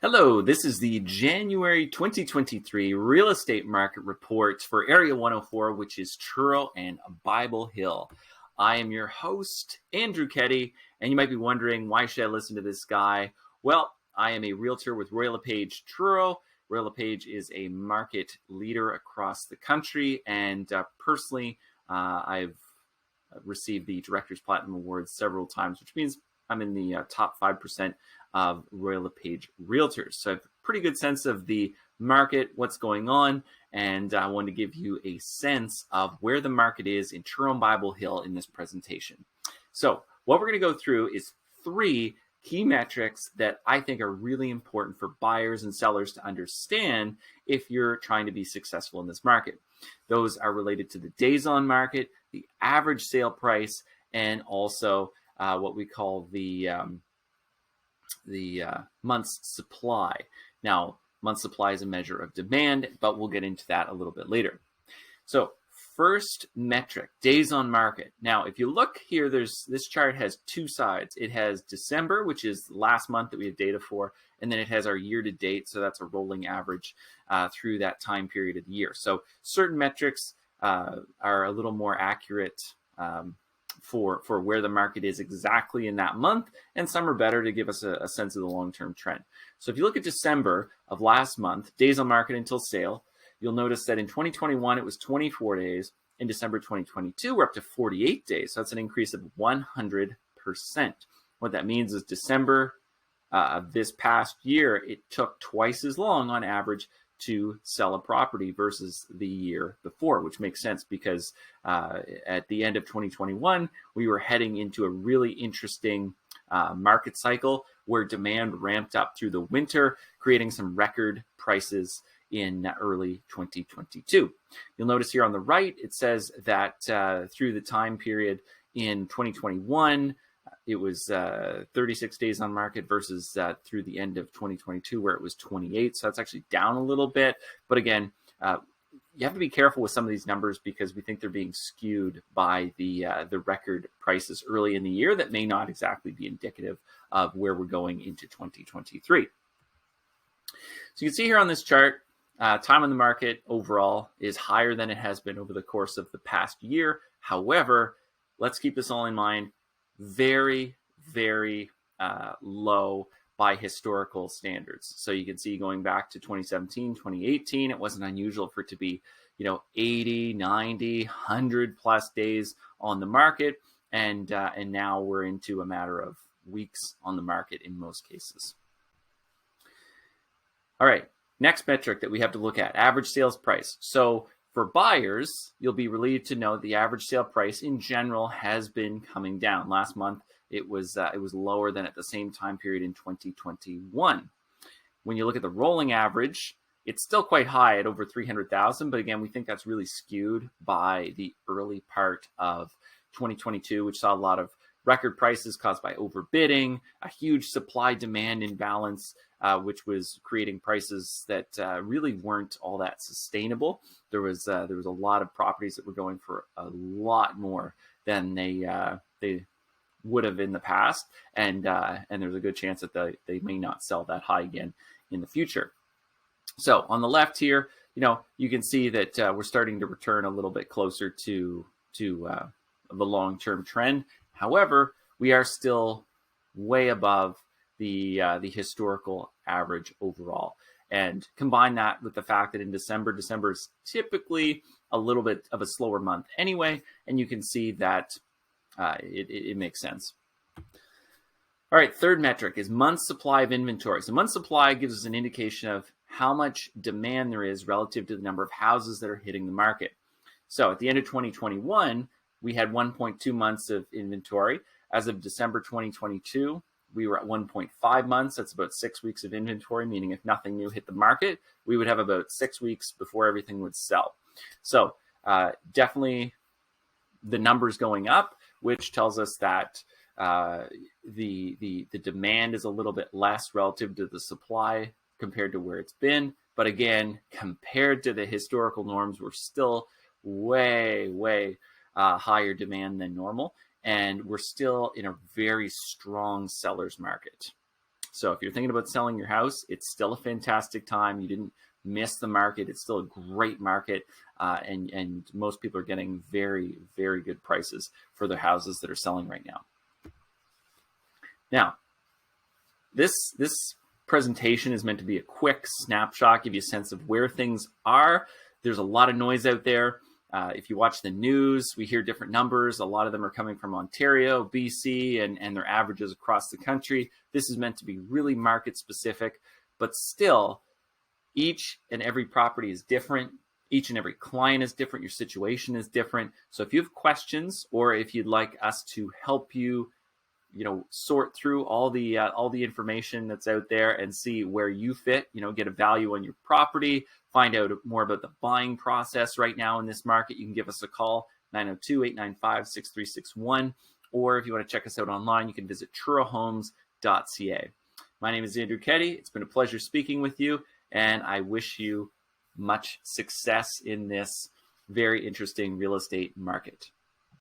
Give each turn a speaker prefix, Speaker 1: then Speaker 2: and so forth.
Speaker 1: Hello, this is the January 2023 real estate market report for Area 104, which is Truro and Bible Hill. I am your host, Andrew Keddy, and you might be wondering, why should I listen to this guy? Well, I am a realtor with LePage Truro. LePage is a market leader across the country, and personally, I've received the Director's Platinum Award several times, which means I'm in the top 5% of LePage realtors. So I have a pretty good sense of the market, what's going on, and I want to give you a sense of where the market is in Truro and Bible Hill in this presentation. So what we're going to go through is 3 key metrics that I think are really important for buyers and sellers to understand if you're trying to be successful in this market. Those are related to the days on market, the average sale price, and also what we call the month's supply. Now, month supply is a measure of demand, but we'll get into that a little bit later. So first metric, days on market. Now, if you look here, this chart has 2 sides. It has December, which is last month that we have data for, and then it has our year to date. So that's a rolling average through that time period of the year. So certain metrics are a little more accurate for where the market is exactly in that month, and some are better to give us a sense of the long-term trend. So if you look at December of last month, days on market until sale, you'll notice that in 2021 it was 24 days. In December 2022, we're up to 48 days. So that's an increase of 100%. What that means is December of this past year, it took twice as long on average to sell a property versus the year before, which makes sense because at the end of 2021, we were heading into a really interesting market cycle where demand ramped up through the winter, creating some record prices in early 2022. You'll notice here on the right, it says that through the time period in 2021, it was 36 days on market versus through the end of 2022 where it was 28. So that's actually down a little bit. But again, you have to be careful with some of these numbers because we think they're being skewed by the record prices early in the year that may not exactly be indicative of where we're going into 2023. So you can see here on this chart, time on the market overall is higher than it has been over the course of the past year. However, let's keep this all in mind. Very, very low by historical standards. So you can see going back to 2017, 2018, it wasn't unusual for it to be, 80, 90, 100 plus days on the market. And now we're into a matter of weeks on the market in most cases. All right, next metric that we have to look at, average sales price. So for buyers, you'll be relieved to know the average sale price in general has been coming down. Last month, it was lower than at the same time period in 2021. When you look at the rolling average, it's still quite high at over 300,000. But again, we think that's really skewed by the early part of 2022, which saw a lot of record prices caused by overbidding, a huge supply-demand imbalance, which was creating prices that really weren't all that sustainable. There was a lot of properties that were going for a lot more than they would have in the past, and there's a good chance that they may not sell that high again in the future. So on the left here, you can see that we're starting to return a little bit closer to the long-term trend. However, we are still way above the historical average overall. And combine that with the fact that in December is typically a little bit of a slower month anyway, and you can see that it makes sense. All right, third metric is month supply of inventory. So month supply gives us an indication of how much demand there is relative to the number of houses that are hitting the market. So at the end of 2021, we had 1.2 months of inventory. As of December 2022, we were at 1.5 months. That's about 6 weeks of inventory, meaning if nothing new hit the market, we would have about 6 weeks before everything would sell. So definitely the numbers going up, which tells us that the demand is a little bit less relative to the supply compared to where it's been. But again, compared to the historical norms, we're still way higher demand than normal. And we're still in a very strong seller's market. So if you're thinking about selling your house, it's still a fantastic time. You didn't miss the market. It's still a great market. And most people are getting very, very good prices for their houses that are selling right now. Now, this presentation is meant to be a quick snapshot, give you a sense of where things are. There's a lot of noise out there. If you watch the news, we hear different numbers. A lot of them are coming from Ontario, BC, and their averages across the country. This is meant to be really market specific, but still, each and every property is different. Each and every client is different. Your situation is different. So if you have questions, or if you'd like us to help you, sort through all the information that's out there and see where you fit, get a value on your property, find out more about the buying process right now in this market, you can give us a call, 902-895-6361. Or if you want to check us out online, you can visit TruroHomes.ca. My name is Andrew Keddy. It's been a pleasure speaking with you, and I wish you much success in this very interesting real estate market.